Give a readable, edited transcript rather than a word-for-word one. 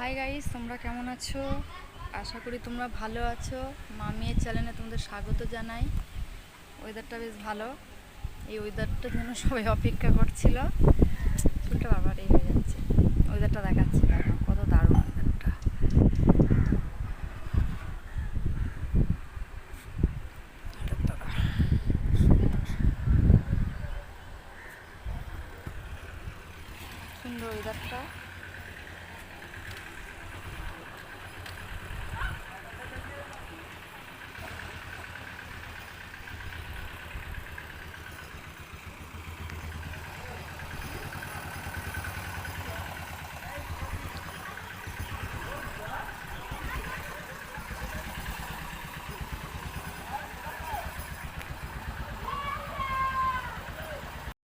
Hi guys, তোমরা কেমন আছো? আশা করি তোমরা ভালো আছো। মামির চ্যানেলে তোমাদের স্বাগত জানাই। ওয়েদারটা বেশ ভালো। এই ওয়েদারটার জন্য সবাই অপেক্ষা করছিল। চুলটা বারবার এই হয়ে যাচ্ছে। ওয়েদারটা দেখাচ্ছি, দেখো কত দারুণ ওয়েদারটা। সুন্দর ওয়েদারটা।